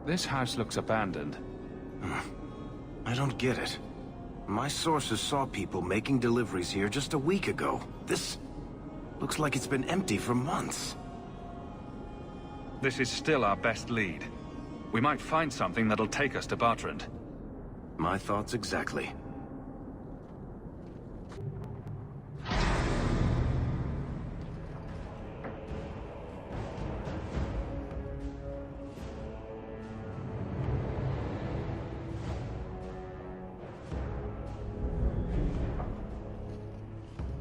This house looks abandoned. I don't get it. My sources saw people making deliveries here just a week ago. This looks like it's been empty for months. This is still our best lead. We might find something that'll take us to Bertrand. My thoughts exactly.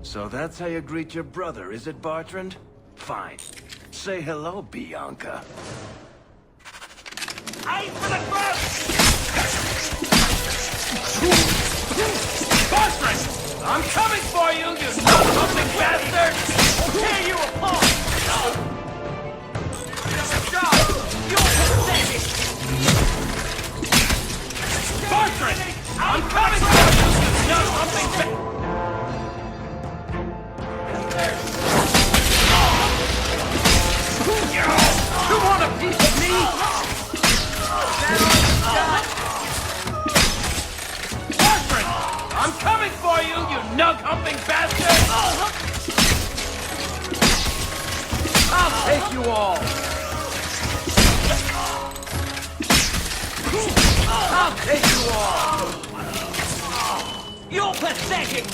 So that's how you greet your brother, is it, Bertrand? Fine. Say hello, Bianca. Aim for the front! Bertrand! I'm coming for you, you son-of-a bastard! I'll tear you apart! You're pathetic! Bertrand! I'm coming for you, you son-of-a... You want a piece of me? Bertrand! I'm coming for you, you nug-humping bastard! I'll take you all! I'll take you all! You're pathetic!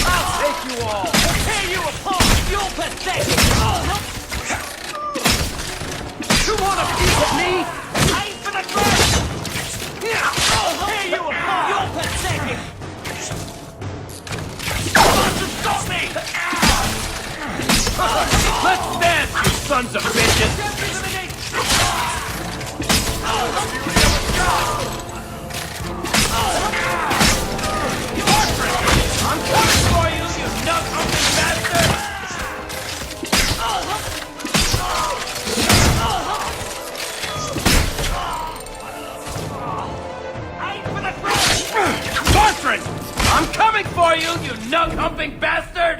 I'll take you all! Tear you apart! You're pathetic! You want a piece of me? Aim for the ground! Tear you apart! You're pathetic! Stop me! Let's dance, you sons of bitches! I'm coming for you, you nut-humping bastard! Aim for the front! Bertrand! I'm coming for you, you nut-humping bastard!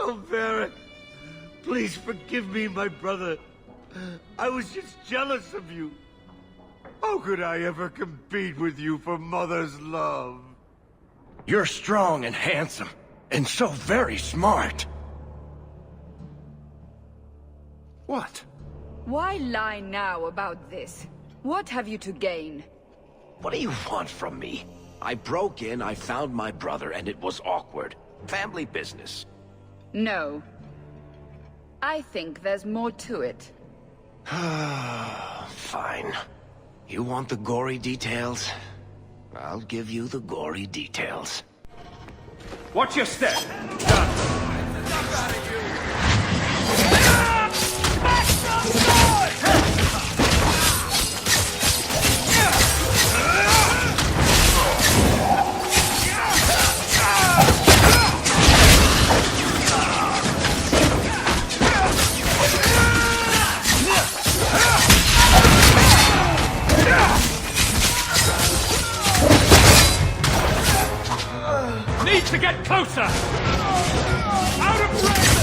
Oh, Varric, please forgive me, my brother. I was just jealous of you. How could I ever compete with you for Mother's love? You're strong and handsome, and so very smart. What? Why lie now about this? What have you to gain? What do you want from me? I broke in, I found my brother, and it was awkward. Family business. No. I think there's more to it. Fine. You want the gory details? I'll give you the gory details. Watch your step! Need to get closer! Out of range!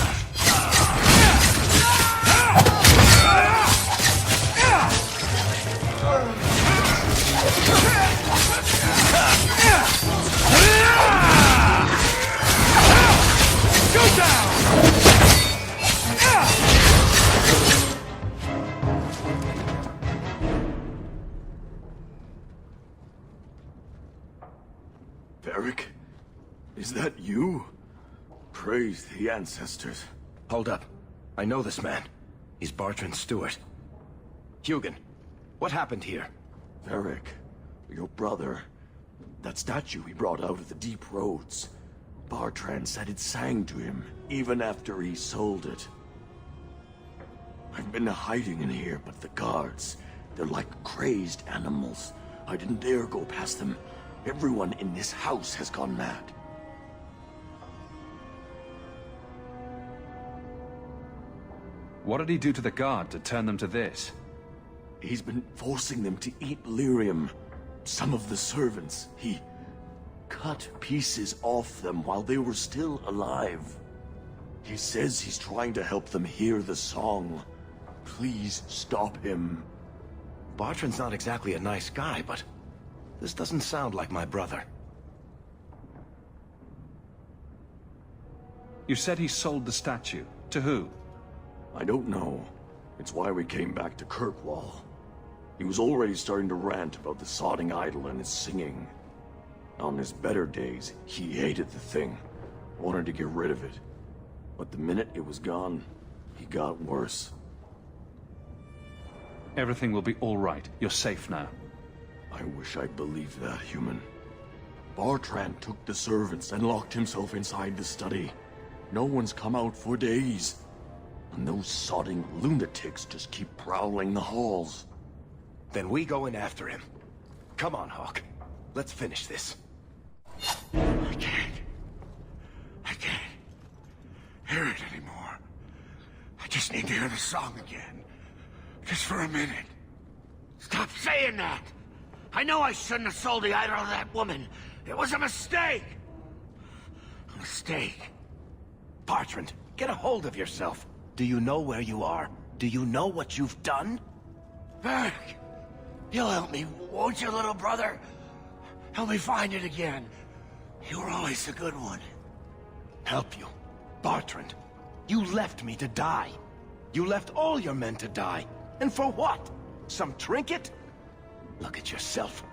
Go down! Varric? Is that you? Praise the ancestors. Hold up. I know this man. He's Bertrand's steward. Hugin, what happened here? Varric, your brother. That statue he brought out of the deep roads. Bertrand said it sang to him, even after he sold it. I've been hiding in here, but the guards, they're like crazed animals. I didn't dare go past them. Everyone in this house has gone mad. What did he do to the guard to turn them to this? He's been forcing them to eat lyrium. Some of the servants, he cut pieces off them while they were still alive. He says he's trying to help them hear the song. Please stop him. Bartrand's not exactly a nice guy, but this doesn't sound like my brother. You said he sold the statue. To who? I don't know. It's why we came back to Kirkwall. He was already starting to rant about the sodding idol and his singing. On his better days, he hated the thing. Wanted to get rid of it. But the minute it was gone, he got worse. Everything will be all right. You're safe now. I wish I believed that, human. Bartrand took the servants and locked himself inside the study. No one's come out for days. And those sodding lunatics just keep prowling the halls. Then we go in after him. Come on, Hawke. Let's finish this. I can't hear it anymore. I just need to hear the song again. Just for a minute. Stop saying that! I know I shouldn't have sold the idol to that woman. It was a mistake! A mistake. Bartrand, get a hold of yourself. Do you know where you are? Do you know what you've done? Varric, you'll help me, won't you, little brother? Help me find it again. You were always a good one. Help you? Bartrand, you left me to die. You left all your men to die. And for what? Some trinket? Look at yourself.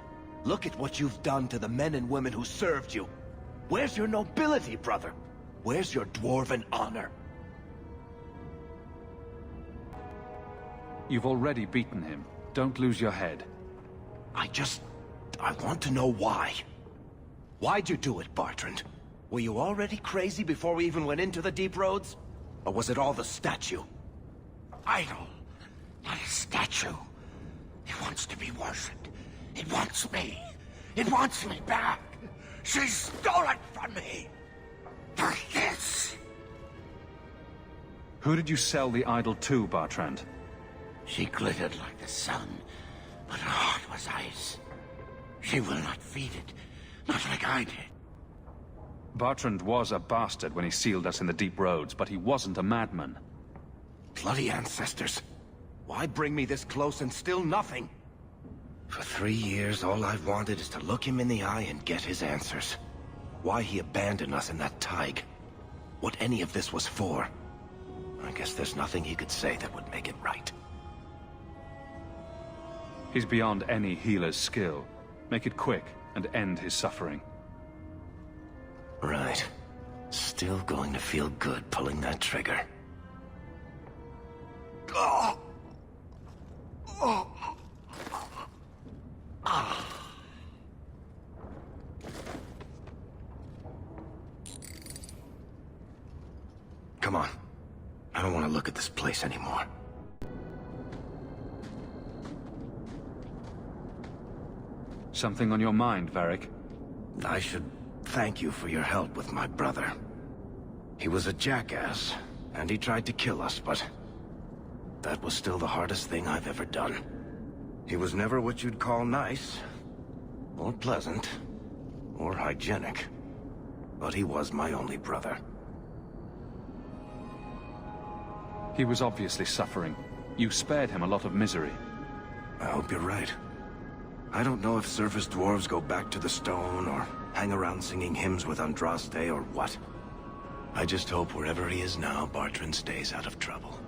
Look at what you've done to the men and women who served you. Where's your nobility, brother? Where's your dwarven honor? You've already beaten him. Don't lose your head. I want to know why. Why'd you do it, Bartrand? Were you already crazy before we even went into the deep roads? Or was it all the statue? Idol, not a statue. It wants to be worshipped. It wants me. It wants me back. She stole it from me. For this. Who did you sell the idol to, Bartrand? She glittered like the sun, but her heart was ice. She will not feed it, not like I did. Bartrand was a bastard when he sealed us in the deep roads, but he wasn't a madman. Bloody ancestors. Why bring me this close and still nothing? For 3 years, all I've wanted is to look him in the eye and get his answers. Why he abandoned us in that thaig. What any of this was for. I guess there's nothing he could say that would make it right. He's beyond any healer's skill. Make it quick and end his suffering. Right. Still going to feel good pulling that trigger. Oh! Oh! Come on. I don't want to look at this place anymore. Something on your mind, Varric? I should thank you for your help with my brother. He was a jackass, and he tried to kill us, but that was still the hardest thing I've ever done. He was never what you'd call nice, or pleasant, or hygienic, but he was my only brother. He was obviously suffering. You spared him a lot of misery. I hope you're right. I don't know if surface dwarves go back to the stone, or hang around singing hymns with Andraste, or what. I just hope wherever he is now, Bartrand stays out of trouble.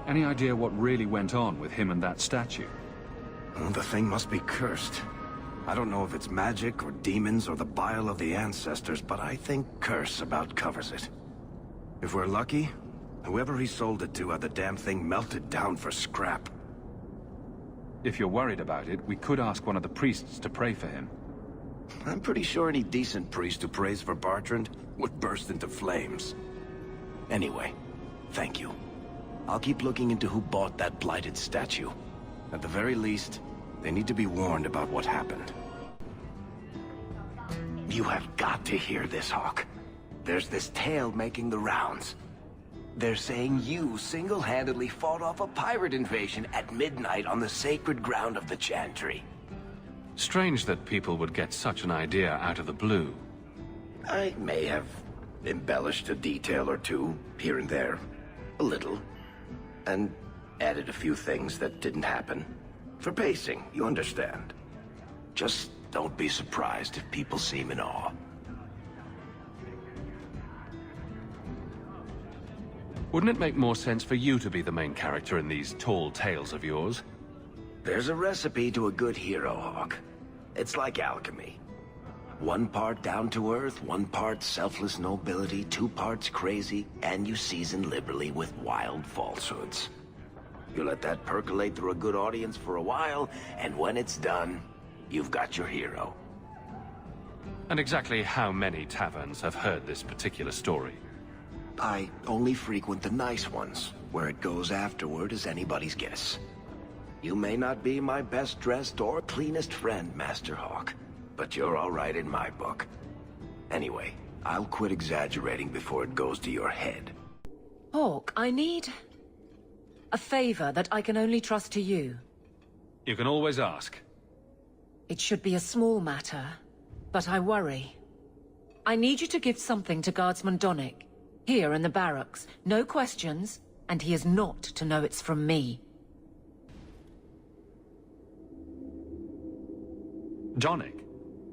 Any idea what really went on with him and that statue? Well, the thing must be cursed. I don't know if it's magic, or demons, or the bile of the ancestors, but I think curse about covers it. If we're lucky, whoever he sold it to had the damn thing melted down for scrap. If you're worried about it, we could ask one of the priests to pray for him. I'm pretty sure any decent priest who prays for Bartrand would burst into flames. Anyway, thank you. I'll keep looking into who bought that blighted statue. At the very least, they need to be warned about what happened. You have got to hear this, Hawke. There's this tale making the rounds. They're saying you single-handedly fought off a pirate invasion at midnight on the sacred ground of the Chantry. Strange that people would get such an idea out of the blue. I may have embellished a detail or two, here and there. A little. And added a few things that didn't happen. For pacing, you understand. Just don't be surprised if people seem in awe. Wouldn't it make more sense for you to be the main character in these tall tales of yours? There's a recipe to a good hero, Hawke. It's like alchemy. One part down to earth, one part selfless nobility, 2 parts crazy, and you season liberally with wild falsehoods. You let that percolate through a good audience for a while, and when it's done, you've got your hero. And exactly how many taverns have heard this particular story? I only frequent the nice ones. Where it goes afterward is anybody's guess. You may not be my best dressed or cleanest friend, Master Hawke, but you're all right in my book. Anyway, I'll quit exaggerating before it goes to your head. Hawke, I need a favor that I can only trust to you. You can always ask. It should be a small matter, but I worry. I need you to give something to Guardsman Donnic, here in the barracks. No questions, and he is not to know it's from me. Donnic?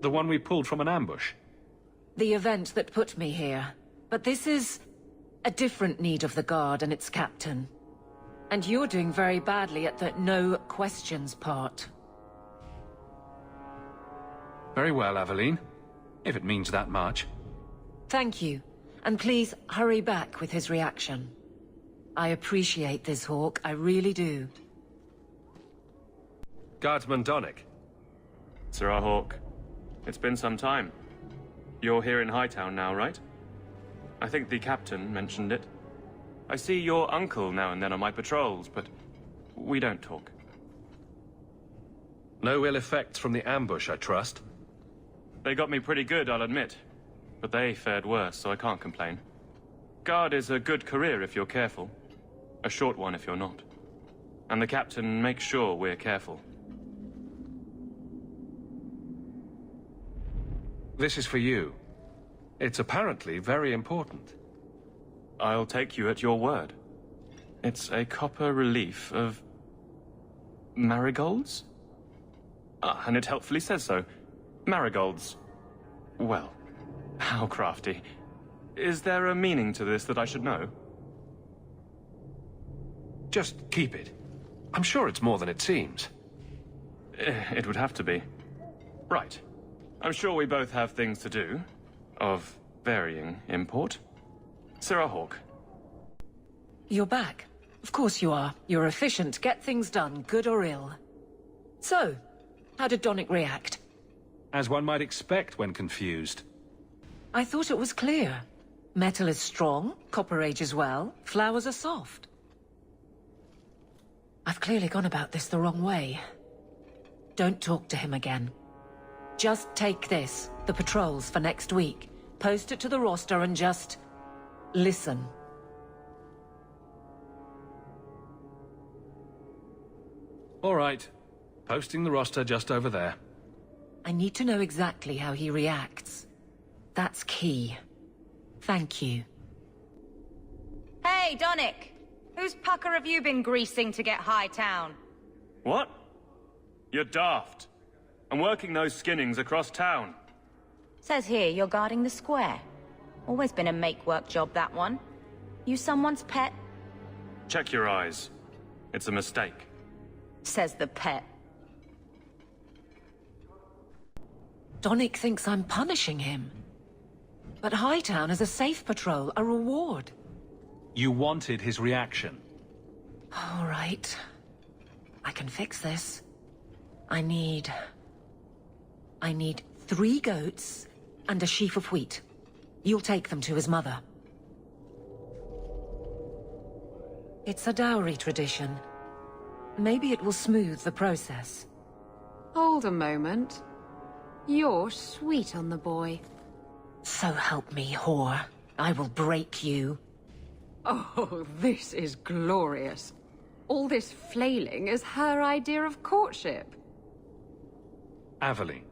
The one we pulled from an ambush? The event that put me here. But this is a different need of the Guard and its captain. And you're doing very badly at the no questions part. Very well, Aveline. If it means that much. Thank you. And please, hurry back with his reaction. I appreciate this, Hawke. I really do. Guardsman Donnic. Sir Hawke, it's been some time. You're here in Hightown now, right? I think the captain mentioned it. I see your uncle now and then on my patrols, but we don't talk. No ill effects from the ambush, I trust? They got me pretty good, I'll admit. But they fared worse, so I can't complain. Guard is a good career if you're careful. A short one if you're not. And the captain makes sure we're careful. This is for you. It's apparently very important. I'll take you at your word. It's a copper relief of marigolds? And it helpfully says so. Marigolds. Well, how crafty. Is there a meaning to this that I should know? Just keep it. I'm sure it's more than it seems. It would have to be. Right. I'm sure we both have things to do, of varying import. Sir Hawke. You're back. Of course you are. You're efficient. Get things done, good or ill. So, how did Donnic react? As one might expect when confused. I thought it was clear. Metal is strong, copper ages well, flowers are soft. I've clearly gone about this the wrong way. Don't talk to him again. Just take this, the patrols for next week. Post it to the roster and just listen. All right. Posting the roster just over there. I need to know exactly how he reacts. That's key. Thank you. Hey, Donnic! Whose pucker have you been greasing to get Hightown? What? You're daft. I'm working those skinnings across town. Says here you're guarding the square. Always been a make-work job, that one. You someone's pet? Check your eyes. It's a mistake. Says the pet. Donnic thinks I'm punishing him. But Hightown is a safe patrol, a reward. You wanted his reaction. All right. I can fix this. I need 3 goats and a sheaf of wheat. You'll take them to his mother. It's a dowry tradition. Maybe it will smooth the process. Hold a moment. You're sweet on the boy. So help me, whore. I will break you. Oh, this is glorious. All this flailing is her idea of courtship. Aveline,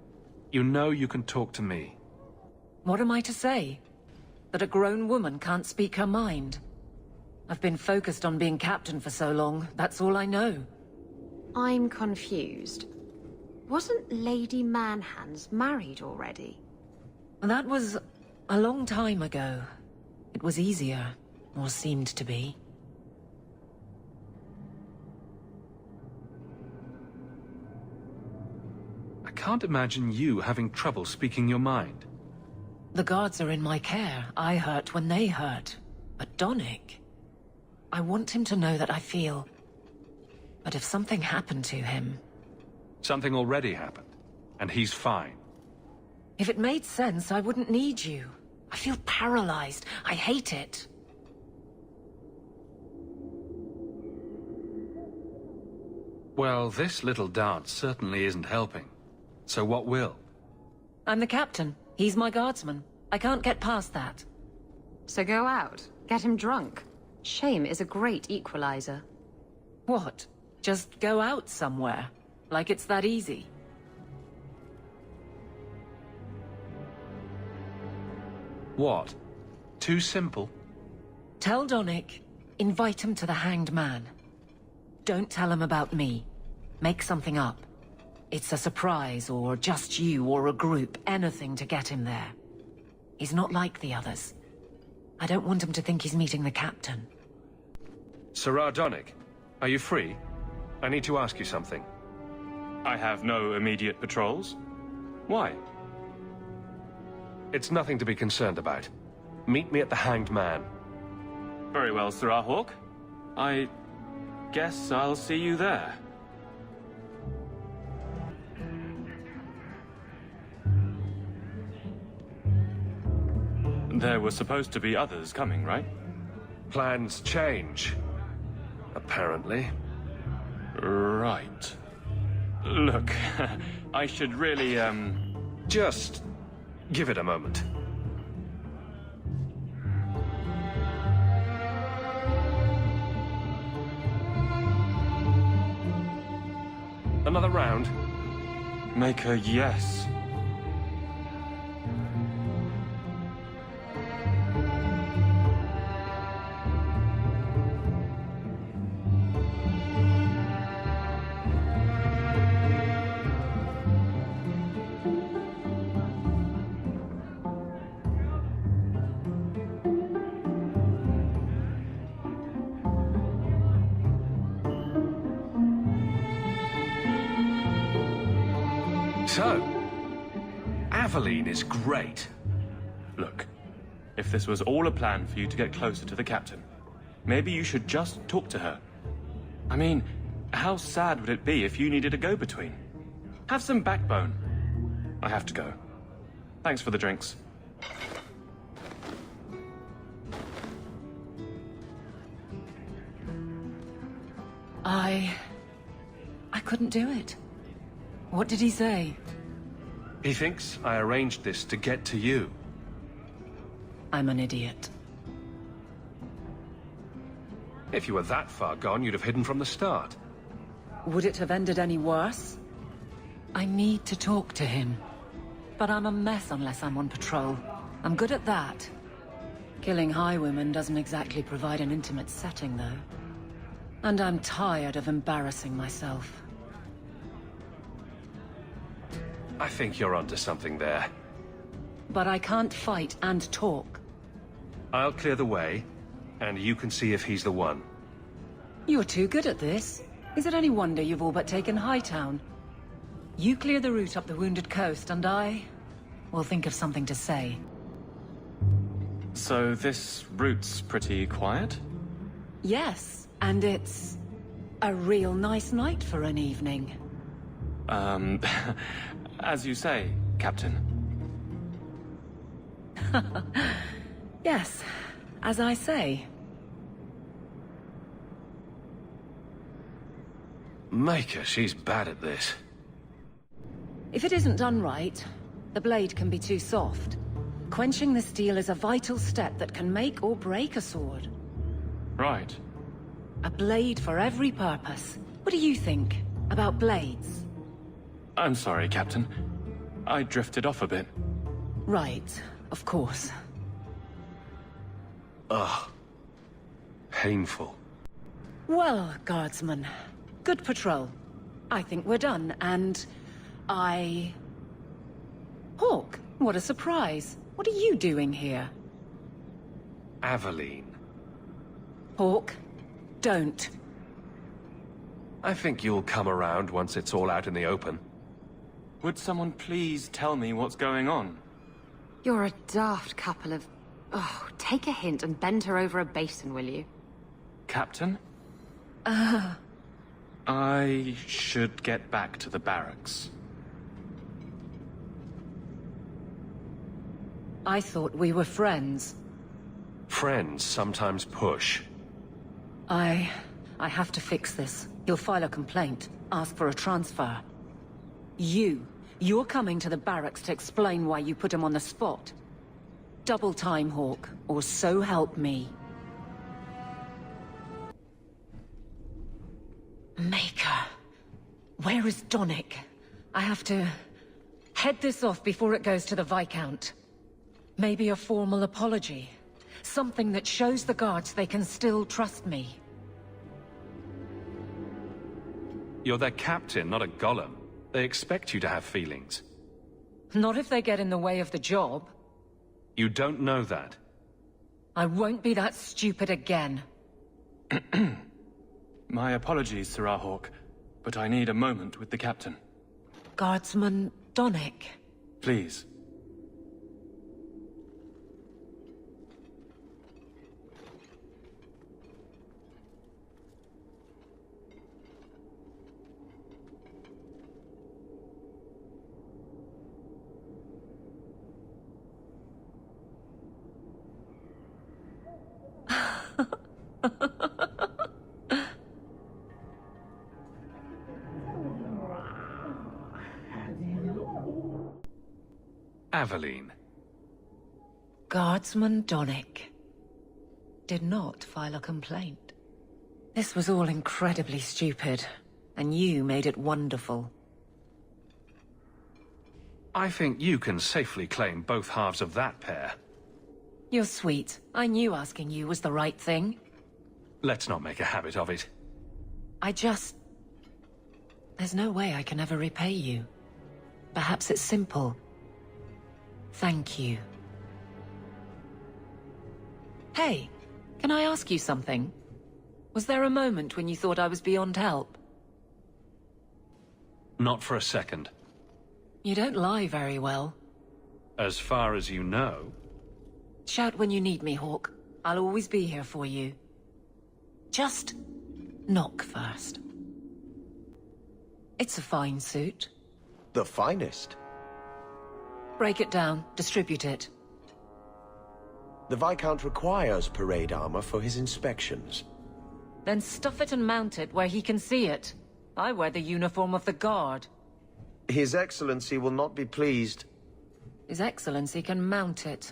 you know you can talk to me. What am I to say? That a grown woman can't speak her mind? I've been focused on being captain for so long, that's all I know. I'm confused. Wasn't Lady Manhands married already? That was a long time ago. It was easier, or seemed to be. I can't imagine you having trouble speaking your mind. The guards are in my care. I hurt when they hurt. But Donick... I want him to know that I feel... But if something happened to him... Something already happened, and he's fine. If it made sense, I wouldn't need you. I feel paralyzed. I hate it. Well, this little dance certainly isn't helping. So what will? I'm the captain. He's my guardsman. I can't get past that. So go out. Get him drunk. Shame is a great equalizer. What? Just go out somewhere? Like it's that easy? What? Too simple? Tell Donick, invite him to the Hanged Man. Don't tell him about me. Make something up. It's a surprise, or just you, or a group, anything to get him there. He's not like the others. I don't want him to think he's meeting the captain. Sirrah Donick, are you free? I need to ask you something. I have no immediate patrols. Why? It's nothing to be concerned about. Meet me at the Hanged Man. Very well, Sirrah Hawke. I guess I'll see you there. There were supposed to be others coming, right? Plans change. Apparently. Right. Look, I should really, Just give it a moment. Another round? make a yes. So, Aveline is great. Look, if this was all a plan for you to get closer to the captain, maybe you should just talk to her. I mean, how sad would it be if you needed a go-between? Have some backbone. I have to go. Thanks for the drinks. I couldn't do it. What did he say? He thinks I arranged this to get to you. I'm an idiot. If you were that far gone, you'd have hidden from the start. Would it have ended any worse? I need to talk to him. But I'm a mess unless I'm on patrol. I'm good at that. Killing highwaymen doesn't exactly provide an intimate setting, though. And I'm tired of embarrassing myself. I think you're onto something there. But I can't fight and talk. I'll clear the way, and you can see if he's the one. You're too good at this. Is it any wonder you've all but taken Hightown? You clear the route up the Wounded Coast, and I will think of something to say. So this route's pretty quiet? Yes, and it's a real nice night for an evening. As you say, Captain. Yes, as I say. Maker, she's bad at this. If it isn't done right, the blade can be too soft. Quenching the steel is a vital step that can make or break a sword. Right. A blade for every purpose. What do you think about blades? I'm sorry, Captain. I drifted off a bit. Right, of course. Ugh. Painful. Well, guardsman, good patrol. I think we're done, and Hawke, what a surprise. What are you doing here? Aveline. Hawke, don't. I think you'll come around once it's all out in the open. Would someone please tell me what's going on? You're a daft couple of... Oh, take a hint and bend her over a basin, will you? Captain? I should get back to the barracks. I thought we were friends. Friends sometimes push. I have to fix this. He'll file a complaint, ask for a transfer. You're coming to the barracks to explain why you put him on the spot. Double time, Hawke, or so help me. Maker. Where is Donick? I have to head this off before it goes to the Viscount. Maybe a formal apology. Something that shows the guards they can still trust me. You're their captain, not a golem. They expect you to have feelings. Not if they get in the way of the job. You don't know that. I won't be that stupid again. My apologies, Sir Hawke, but I need a moment with the captain. Guardsman Donick. Please. Aveline. Guardsman Donick did not file a complaint. This was all incredibly stupid, and you made it wonderful. I think you can safely claim both halves of that pair. You're sweet. I knew asking you was the right thing. Let's not make a habit of it. There's no way I can ever repay you. Perhaps it's simple. Thank you. Hey, can I ask you something? Was there a moment when you thought I was beyond help? Not for a second. You don't lie very well. As far as you know. Shout when you need me, Hawke. I'll always be here for you. Just knock first. It's a fine suit. The finest. Break it down, distribute it. The Viscount requires parade armor for his inspections. Then stuff it and mount it where he can see it. I wear the uniform of the Guard. His Excellency will not be pleased. His Excellency can mount it.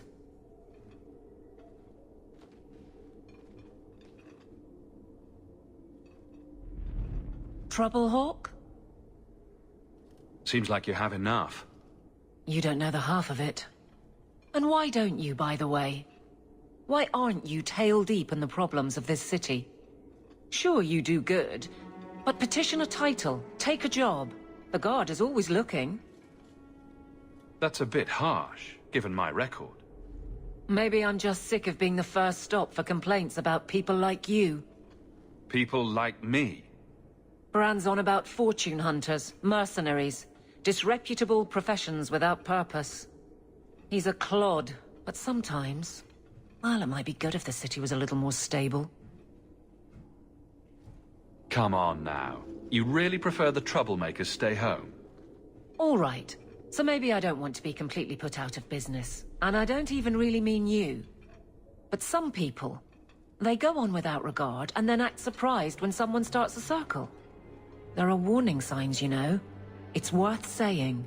Trouble, Hawke? Seems like you have enough. You don't know the half of it. And why don't you, by the way? Why aren't you tail deep in the problems of this city? Sure, you do good, but petition a title, take a job. The Guard is always looking. That's a bit harsh, given my record. Maybe I'm just sick of being the first stop for complaints about people like you. People like me. Brand's on about fortune hunters, mercenaries, disreputable professions without purpose. He's a clod, but sometimes... well, it might be good if the city was a little more stable. Come on now. You really prefer the troublemakers stay home? All right. So maybe I don't want to be completely put out of business. And I don't even really mean you. But some people, they go on without regard and then act surprised when someone starts a circle. There are warning signs, you know. It's worth saying.